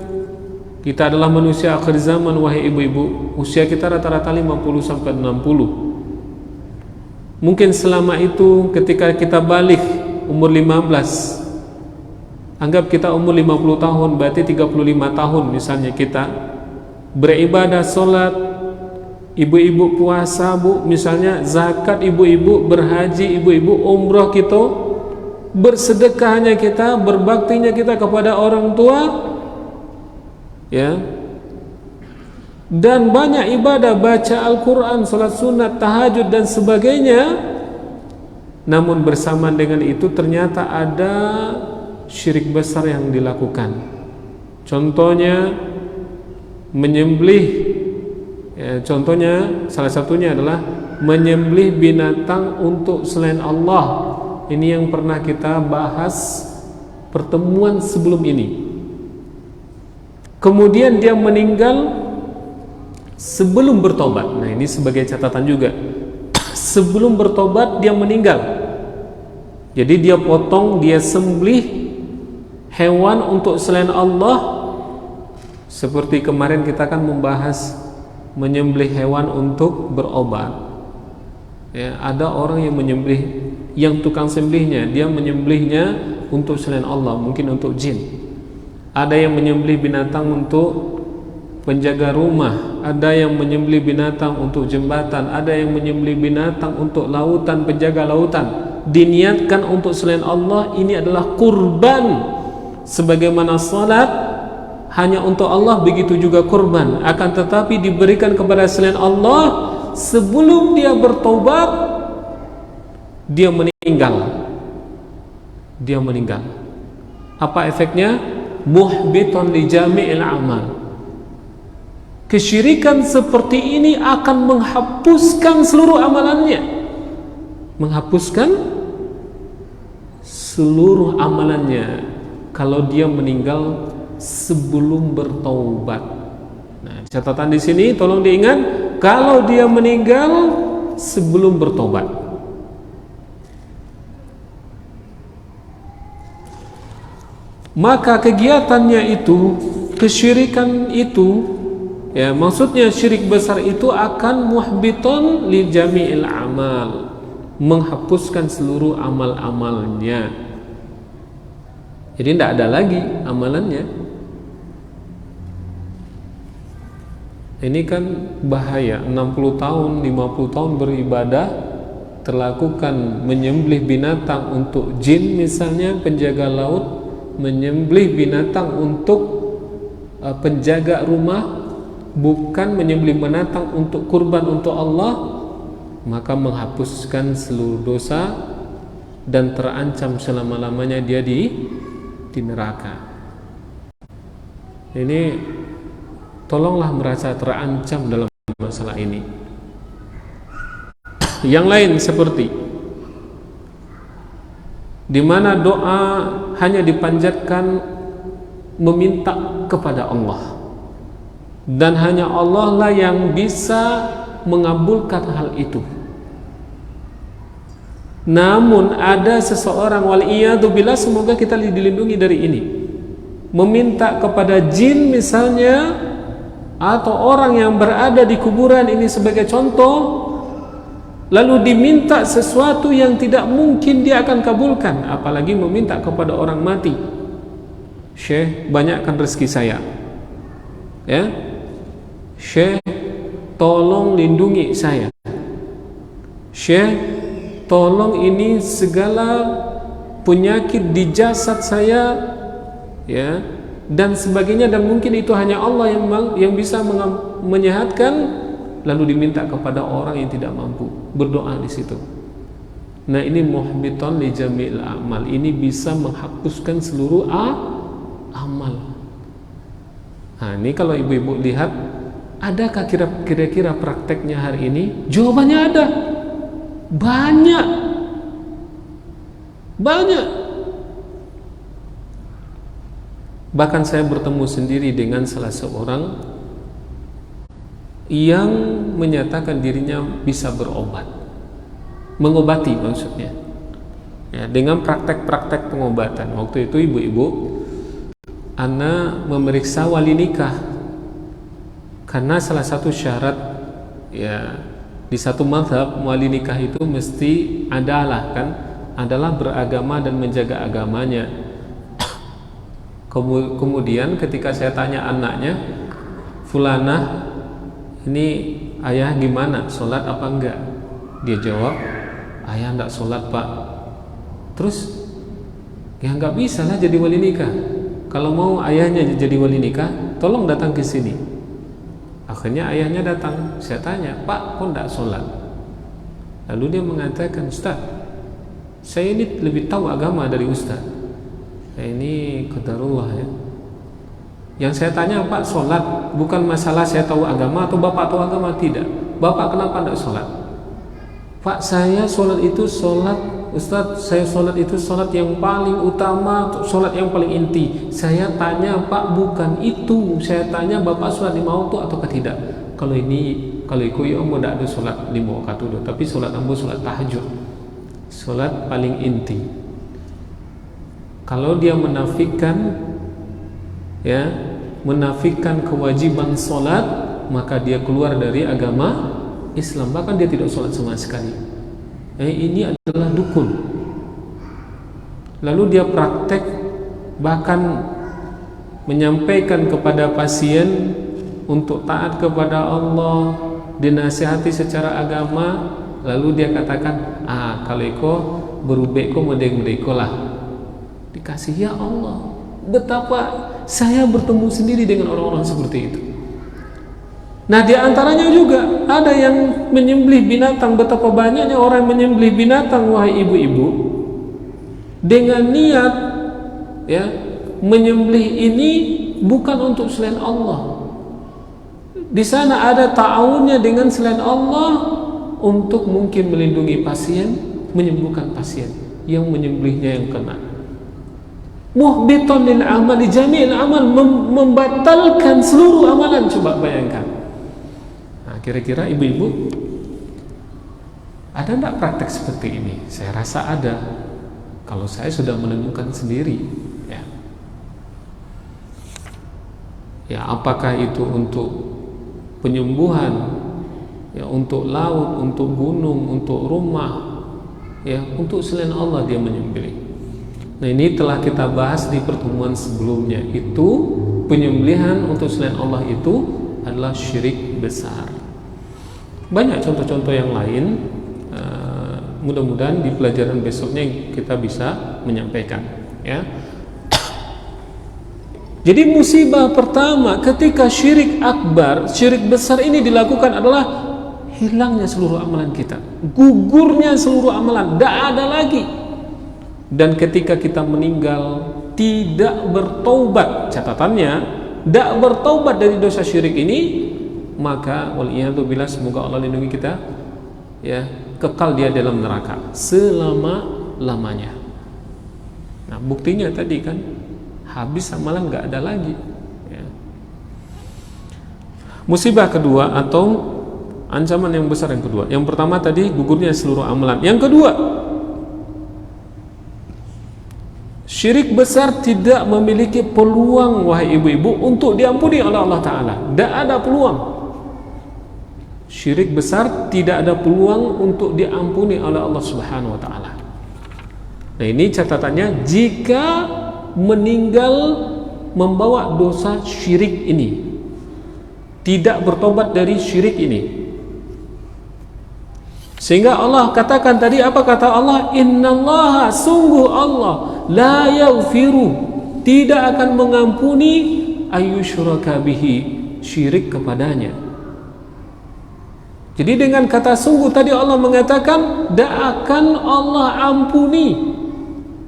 kita adalah manusia akhir zaman wahai ibu-ibu. Usia kita rata-rata 50 sampai 60. Mungkin selama itu ketika kita balik umur 15, anggap kita umur 50 tahun, berarti 35 tahun misalnya kita beribadah, sholat, ibu-ibu puasa, bu, misalnya zakat ibu-ibu, berhaji ibu-ibu, umroh kita, bersedekahnya kita, berbaktinya kita kepada orang tua, ya, dan banyak ibadah, baca Al-Quran, sholat sunat, tahajud dan sebagainya. Namun bersamaan dengan itu ternyata ada syirik besar yang dilakukan. Contohnya menyembelih, ya, contohnya salah satunya adalah menyembelih binatang untuk selain Allah. Ini yang pernah kita bahas pertemuan sebelum ini. Kemudian dia meninggal sebelum bertobat. Nah, ini sebagai catatan juga. Sebelum bertobat dia meninggal. Jadi dia potong, dia sembelih hewan untuk selain Allah. Seperti kemarin kita kan membahas menyembelih hewan untuk berobat, ya, ada orang yang menyembelih, yang tukang sembelihnya dia menyembelihnya untuk selain Allah, mungkin untuk jin. Ada yang menyembelih binatang untuk penjaga rumah, ada yang menyembelih binatang untuk jembatan, ada yang menyembelih binatang untuk lautan, penjaga lautan, diniatkan untuk selain Allah. Ini adalah kurban. Sebagaimana salat hanya untuk Allah, begitu juga kurban, akan tetapi diberikan kepada selain Allah. Sebelum dia bertobat, dia meninggal. Apa efeknya? Muhbiton li jami'il amal. Kesyirikan seperti ini akan menghapuskan seluruh amalannya. Menghapuskan seluruh amalannya kalau dia meninggal sebelum bertaubat. Nah, catatan di sini tolong diingat, kalau dia meninggal sebelum bertobat. Maka kegiatannya itu, kesyirikan itu, ya maksudnya syirik besar itu akan muhbiton li jami'il amal, menghapuskan seluruh amal-amalnya. Jadi tidak ada lagi amalannya. Ini kan bahaya. 60 tahun, 50 tahun beribadah, terlakukan menyembelih binatang untuk jin misalnya, penjaga laut, menyembelih binatang untuk penjaga rumah, bukan menyembelih binatang untuk kurban untuk Allah, maka menghapuskan seluruh dosa dan terancam selama-lamanya dia di neraka. Ini tolonglah merasa terancam dalam masalah ini. Yang lain seperti di mana doa hanya dipanjatkan meminta kepada Allah, dan hanya Allah lah yang bisa mengabulkan hal itu. Namun ada seseorang, waliyadzubillah, semoga kita dilindungi dari ini, meminta kepada jin misalnya, atau orang yang berada di kuburan ini sebagai contoh, lalu diminta sesuatu yang tidak mungkin dia akan kabulkan, apalagi meminta kepada orang mati. Syekh, banyakkan rezeki saya, ya Syekh, tolong lindungi saya, Syekh, tolong ini segala penyakit di jasad saya, ya, dan sebagainya, dan mungkin itu hanya Allah yang bisa menyehatkan, lalu diminta kepada orang yang tidak mampu, berdoa di situ. Nah, ini muhbiton li jami'il amal, ini bisa menghapuskan seluruh amal. Nah, ini kalau ibu-ibu lihat, adakah kira-kira prakteknya hari ini? Jawabannya ada. Banyak. Bahkan saya bertemu sendiri dengan salah seorang yang menyatakan dirinya bisa berobat, mengobati maksudnya, ya, dengan praktek-praktek pengobatan. Waktu itu ibu-ibu, ana memeriksa wali nikah, karena salah satu syarat, ya, di satu mazhab wali nikah itu mesti adalah beragama dan menjaga agamanya. Kemudian ketika saya tanya anaknya, Fulanah, ini ayah gimana, sholat apa enggak? Dia jawab, ayah enggak sholat pak. Terus, ya enggak bisa lah jadi wali nikah. Kalau mau ayahnya jadi wali nikah, tolong datang ke sini. Akhirnya ayahnya datang. Saya tanya, pak, kok enggak sholat? Lalu dia mengatakan, Ustaz, saya ini lebih tahu agama dari Ustaz. Ini qadarullah, ya. Yang saya tanya, Pak, sholat bukan masalah saya tahu agama atau Bapak tahu agama, tidak. Bapak kenapa tidak sholat? Pak, saya sholat itu sholat, Ustaz, saya sholat itu sholat yang paling utama, sholat yang paling inti. Saya tanya, Pak, bukan itu. Saya tanya, Bapak sholat 5 waktu ataukah tidak? Kalau iku ya mau tidak ada sholat 5 waktu dulu, tapi sholat ambo sholat tahajud, sholat paling inti. Kalau dia menafikan, ya, menafikan kewajiban sholat, maka dia keluar dari agama Islam, bahkan dia tidak sholat sama sekali. Ini adalah dukun. Lalu dia praktek, bahkan menyampaikan kepada pasien untuk taat kepada Allah, dinasihati secara agama, lalu dia katakan, kalau iko berubek ko medek-medeko lah. Dikasih, ya Allah, betapa saya bertemu sendiri dengan orang-orang seperti itu. Nah, di antaranya juga ada yang menyembelih binatang. Betapa banyaknya orang menyembelih binatang, wahai ibu-ibu, dengan niat ya, menyembelih ini bukan untuk selain Allah. Di sana ada ta'awunnya dengan selain Allah untuk mungkin melindungi pasien, menyembuhkan pasien yang menyembelihnya yang kena. Muhbiton lil amal, jami'il amal, membatalkan seluruh amalan. Coba bayangkan. Nah, kira-kira ibu-ibu ada enggak praktek seperti ini? Saya rasa ada. Kalau saya sudah menemukan sendiri, ya. Ya, apakah itu untuk penyembuhan, ya, untuk laut, untuk gunung, untuk rumah, ya, untuk selain Allah dia menyembelih. Nah, ini telah kita bahas di pertemuan sebelumnya. Itu penyembelihan untuk selain Allah itu adalah syirik besar. Banyak contoh-contoh yang lain. Mudah-mudahan di pelajaran besoknya kita bisa menyampaikan, ya. Jadi musibah pertama ketika syirik akbar, syirik besar ini dilakukan adalah hilangnya seluruh amalan kita, gugurnya seluruh amalan, tidak ada lagi. Dan ketika kita meninggal tidak bertaubat, catatannya tidak bertaubat dari dosa syirik ini, maka waliyadzubillah, semoga Allah lindungi kita, ya, kekal dia dalam neraka selama-lamanya. Nah, buktinya tadi kan habis amalan nggak ada lagi, ya. Musibah kedua atau ancaman yang besar yang kedua. Yang pertama tadi gugurnya seluruh amalan. Yang kedua, syirik besar tidak memiliki peluang, wahai ibu-ibu, untuk diampuni oleh Allah Ta'ala. Tidak ada peluang. Syirik besar tidak ada peluang untuk diampuni oleh Allah Subhanahu wa Ta'ala. Nah, ini catatannya jika meninggal membawa dosa syirik ini, tidak bertobat dari syirik ini. Sehingga Allah katakan tadi, apa kata Allah? Innallaha, sungguh Allah, la yaghfiru, tidak akan mengampuni ayyushraka bihi, syirik kepadanya. Jadi dengan kata sungguh tadi Allah mengatakan tidak akan Allah ampuni.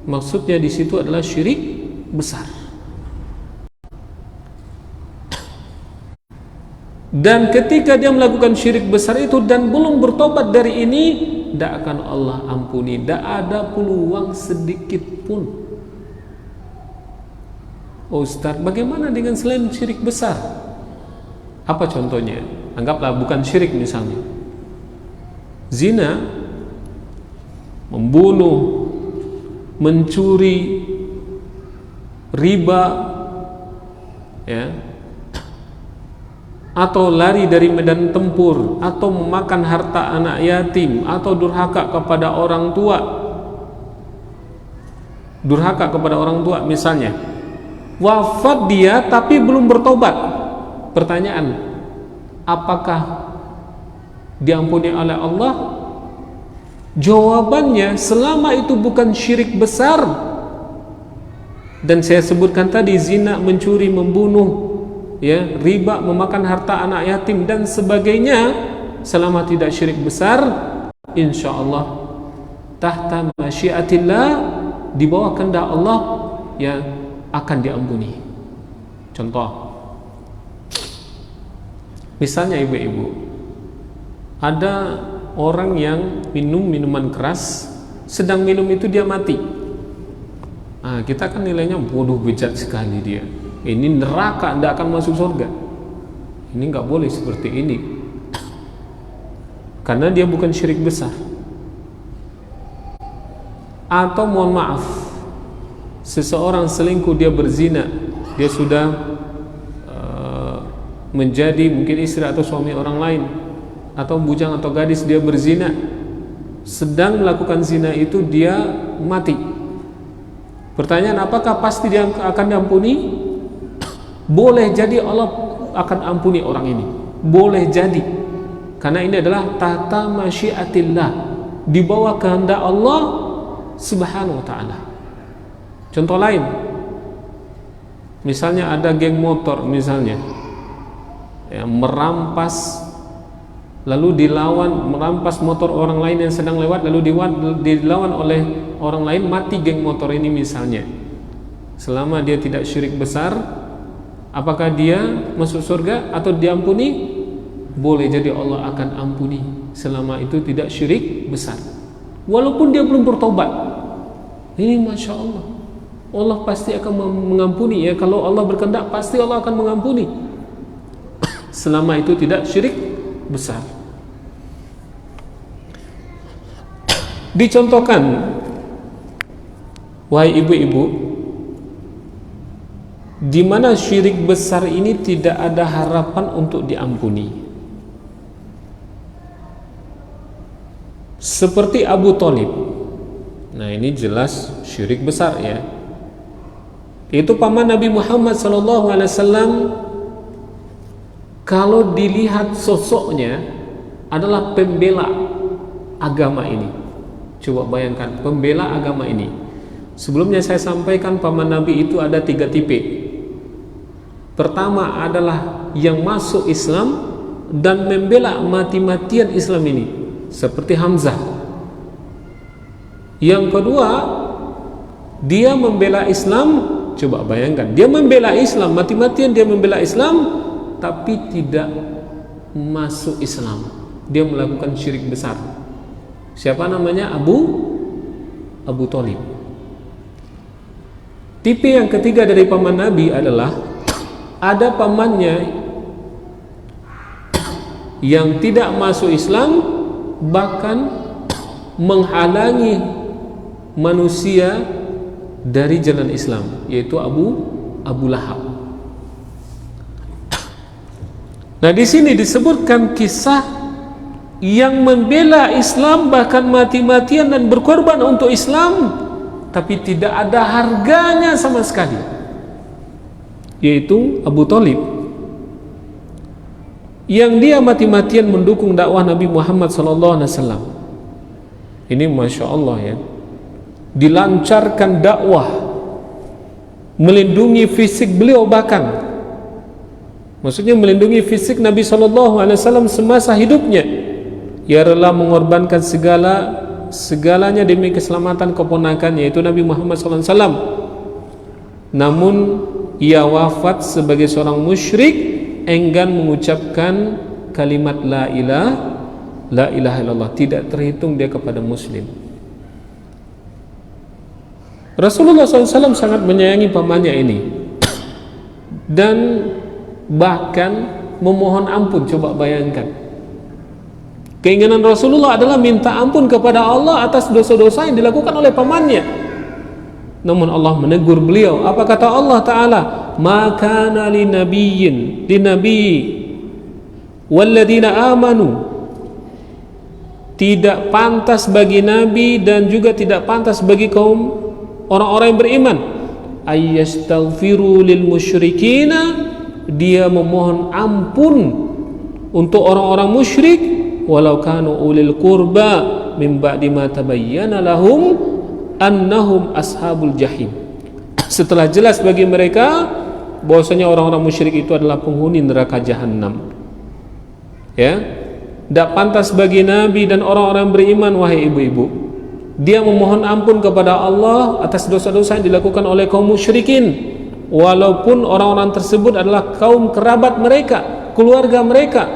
Maksudnya di situ adalah syirik besar. Dan ketika dia melakukan syirik besar itu dan belum bertobat dari ini, tidak akan Allah ampuni. Tidak ada peluang sedikit pun. Oh Ustaz, bagaimana dengan selain syirik besar? Apa contohnya? Anggaplah bukan syirik misalnya, zina, membunuh, mencuri, riba, ya, atau lari dari medan tempur, atau memakan harta anak yatim, atau durhaka kepada orang tua. Durhaka kepada orang tua misalnya, wafat dia tapi belum bertobat. Pertanyaan, apakah diampuni oleh Allah? Jawabannya, selama itu bukan syirik besar, dan saya sebutkan tadi zina, mencuri, membunuh, ya, riba, memakan harta anak yatim dan sebagainya, selama tidak syirik besar, insyaallah tahta masyiatillah, di bawah kehendak Allah, ya, akan diampuni. Contoh, misalnya ibu-ibu, ada orang yang minum minuman keras, sedang minum itu dia mati. Nah, kita kan nilainya bodoh, bejat sekali dia. Ini neraka, tidak akan masuk surga. Ini nggak boleh seperti ini, karena dia bukan syirik besar. Atau mohon maaf, seseorang selingkuh, dia berzina, dia sudah menjadi mungkin istri atau suami orang lain, atau bujang atau gadis, dia berzina, sedang melakukan zina itu dia mati. Pertanyaan, apakah pasti dia akan diampuni? Boleh jadi Allah akan ampuni orang ini, boleh jadi, karena ini adalah tata masyiatillah, di bawah kehendak Allah Subhanahu wa Ta'ala. Contoh lain, misalnya ada geng motor misalnya, ya, merampas, lalu merampas motor orang lain yang sedang lewat, lalu dilawan oleh orang lain, mati geng motor ini misalnya. Selama dia tidak syirik besar, apakah dia masuk surga atau diampuni? Boleh jadi Allah akan ampuni selama itu tidak syirik besar, walaupun dia belum bertobat. Ini Masya Allah, Allah pasti akan mengampuni ya. Kalau Allah berkehendak pasti Allah akan mengampuni selama itu tidak syirik besar. Dicontohkan, wahai ibu-ibu, di mana syirik besar ini tidak ada harapan untuk diampuni. Seperti Abu Thalib. Nah, ini jelas syirik besar ya. Itu paman Nabi Muhammad SAW. Kalau dilihat sosoknya adalah pembela agama ini. Coba bayangkan, pembela agama ini. Sebelumnya saya sampaikan paman Nabi itu ada 3 tipe. Pertama adalah yang masuk Islam dan membela mati-matian Islam ini, seperti Hamzah. Yang kedua, dia membela Islam. Coba bayangkan, dia membela Islam, mati-matian dia membela Islam, tapi tidak masuk Islam. Dia melakukan syirik besar. Siapa namanya? Abu Thalib. Tipe yang ketiga dari paman Nabi adalah ada pamannya yang tidak masuk Islam, bahkan menghalangi manusia dari jalan Islam, yaitu Abu Lahab. Nah, di sini disebutkan kisah yang membela Islam bahkan mati-matian dan berkorban untuk Islam, tapi tidak ada harganya sama sekali, yaitu Abu Thalib, yang dia mati-matian mendukung dakwah Nabi Muhammad SAW. Ini Masya Allah ya, dilancarkan dakwah, melindungi fisik beliau, bahkan maksudnya melindungi fisik Nabi SAW semasa hidupnya. Ia rela mengorbankan segalanya demi keselamatan keponakannya, yaitu Nabi Muhammad SAW. Namun ia wafat sebagai seorang musyrik, enggan mengucapkan kalimat la ilaha illallah. Tidak terhitung dia kepada muslim. Rasulullah SAW sangat menyayangi pamannya ini dan bahkan memohon ampun. Coba bayangkan, keinginan Rasulullah adalah minta ampun kepada Allah atas dosa-dosa yang dilakukan oleh pamannya. Namun Allah menegur beliau. Apa kata Allah Ta'ala? Ma kana li nabiyyin walladzina amanu. Tidak pantas bagi Nabi dan juga tidak pantas bagi kaum orang-orang yang beriman ayyastaghfiru lil musyrikina, dia memohon ampun untuk orang-orang musyrik, walau kanu ulil qurba min ba'di ma tabayyana lahum annahum ashabul jahim. Setelah jelas bagi mereka bahwasanya orang-orang musyrik itu adalah penghuni neraka jahanam. Ya, tidak pantas bagi Nabi dan orang-orang beriman, wahai ibu-ibu, dia memohon ampun kepada Allah atas dosa-dosa yang dilakukan oleh kaum musyrikin, walaupun orang-orang tersebut adalah kaum kerabat mereka, keluarga mereka.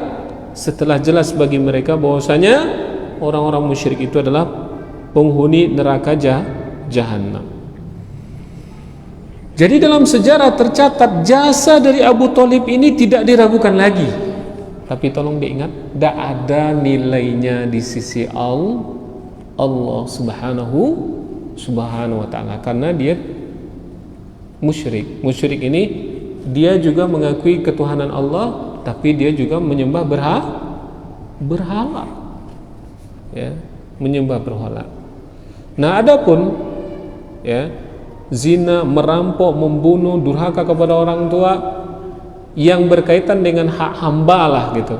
Setelah jelas bagi mereka bahwasanya orang-orang musyrik itu adalah penghuni neraka jahanam. Jadi dalam sejarah tercatat jasa dari Abu Thalib ini tidak diragukan lagi. Tapi tolong diingat, tidak ada nilainya di sisi Allah Subhanahu wa ta'ala, karena dia musyrik. Musyrik ini dia juga mengakui ketuhanan Allah, tapi dia juga menyembah berhala. Ya, menyembah berhala. Nah, adapun ya, zina, merampok, membunuh, durhaka kepada orang tua, yang berkaitan dengan hak hamba lah gitu,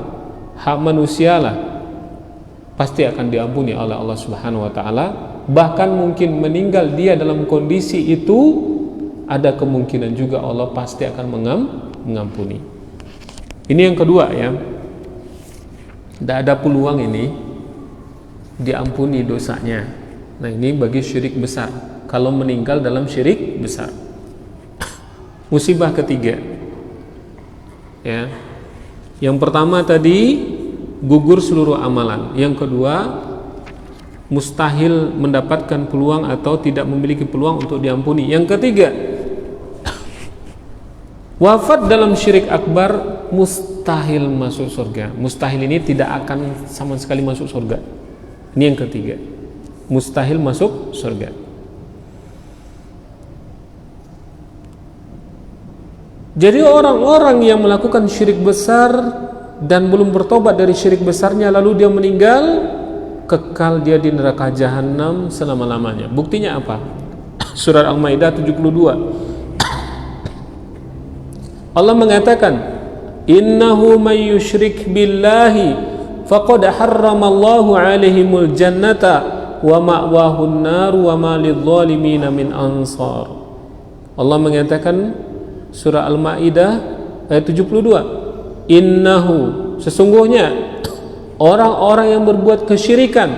hak manusia lah, pasti akan diampuni oleh Allah Subhanahu wa ta'ala. Bahkan mungkin meninggal dia dalam kondisi itu, ada kemungkinan juga Allah pasti akan mengampuni. Ini yang kedua ya, tidak ada peluang ini diampuni dosanya. Nah, ini bagi syirik besar, kalau meninggal dalam syirik besar. musibah ketiga. Ya. Yang pertama tadi gugur seluruh amalan. Yang kedua, mustahil mendapatkan peluang atau tidak memiliki peluang untuk diampuni. Yang ketiga, wafat dalam syirik akbar, mustahil masuk surga. Mustahil ini tidak akan sama sekali masuk surga. Ini yang ketiga, mustahil masuk surga. Jadi orang-orang yang melakukan syirik besar dan belum bertobat dari syirik besarnya lalu dia meninggal, kekal dia di neraka jahanam selama-lamanya. Buktinya apa? Surat Al-Maidah 72. Allah mengatakan, innahu may yusyrik billahi faqad harramallahu alaihimul jannata wa ma'wahun nar wa ma lidh-dhalimin min ansar. Allah mengatakan, surah Al-Maidah ayat 72, innahu, sesungguhnya orang-orang yang berbuat kesyirikan,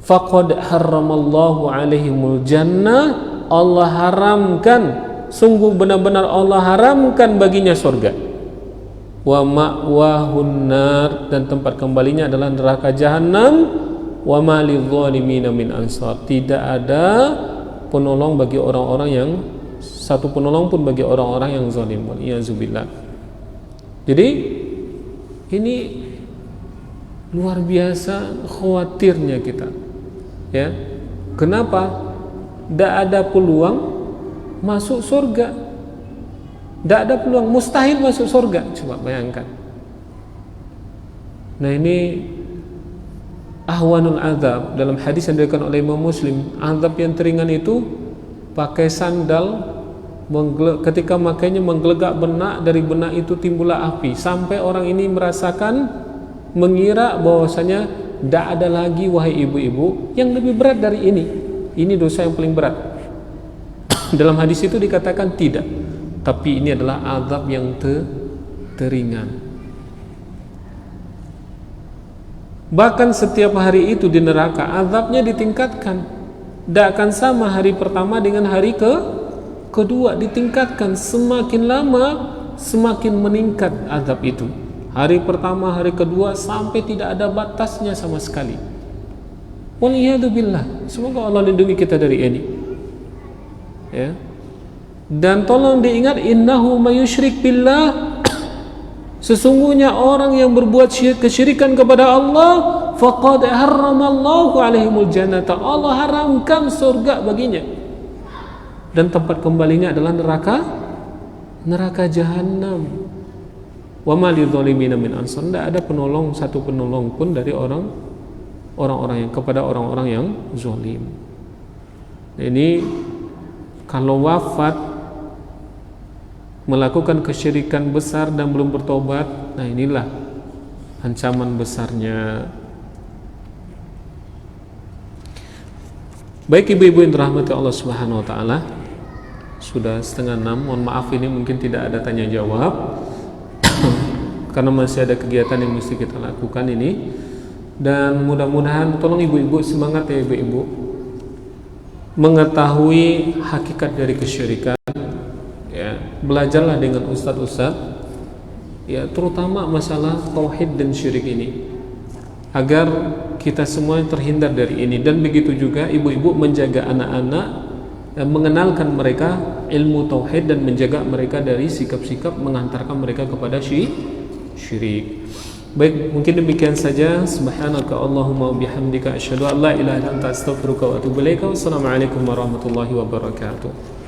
faqad harramallahu alaihimul jannah, Allah haramkan, sungguh benar-benar Allah haramkan baginya surga, wa ma'wahun nar, dan tempat kembalinya adalah neraka jahanam, wa ma lidh-dhalimin min ansar, tidak ada penolong bagi orang-orang yang, satu penolong pun bagi orang-orang yang zalim. Waliyazubillah. Jadi ini luar biasa khawatirnya kita, ya. Kenapa? Tidak ada peluang masuk surga, tidak ada peluang, mustahil masuk surga. Coba bayangkan. Nah, ini ahwanul azab. Dalam hadis yang diriwayatkan oleh Imam Muslim, azab yang teringan itu pakai sandal, ketika makainya menggelegak benak, dari benak itu timbullah api, sampai orang ini merasakan, mengira bahwasanya tidak ada lagi, wahai ibu-ibu, yang lebih berat dari ini. Ini dosa yang paling berat. Dalam hadis itu dikatakan tidak, tapi ini adalah azab yang teringan. Bahkan setiap hari itu di neraka azabnya ditingkatkan. Tidak akan sama hari pertama dengan hari kedua, ditingkatkan. Semakin lama semakin meningkat azab itu. Hari pertama, hari kedua, sampai tidak ada batasnya sama sekali. Waliyadzubillah. Semoga Allah lindungi kita dari ini, ya. Dan tolong diingat, innahu may yusyrik billah, sesungguhnya orang yang berbuat kesyirikan kepada Allah, faqad harramallahu alaihimul jannata, Allah haramkan surga baginya, dan tempat kembalinya adalah neraka jahanam. Wa ma lidh-dhalimin min ansar, tidak ada penolong, satu penolong pun dari orang-orang yang kepada orang-orang yang zalim. Ini kalau wafat melakukan kesyirikan besar dan belum bertobat, nah inilah ancaman besarnya. Baik ibu-ibu yang dirahmati Allah Subhanahu wa taala, sudah 5:30. Mohon maaf ini mungkin tidak ada tanya jawab karena masih ada kegiatan yang mesti kita lakukan ini. Dan mudah-mudahan, tolong ibu-ibu semangat ya ibu-ibu, mengetahui hakikat dari kesyirikan, ya. Belajarlah dengan ustadz-ustadz, ya, terutama masalah tauhid dan syirik ini, agar kita semua terhindar dari ini. Dan begitu juga ibu-ibu menjaga anak-anak dan mengenalkan mereka ilmu tauhid dan menjaga mereka dari sikap-sikap mengantarkan mereka kepada syirik. Baik, mungkin demikian saja. Subhanaka Allahumma bihamdika asyhadu an la ilaha illa anta astaghfiruka wa atubu ilaika. Wassalamualaikum warahmatullahi wabarakatuh.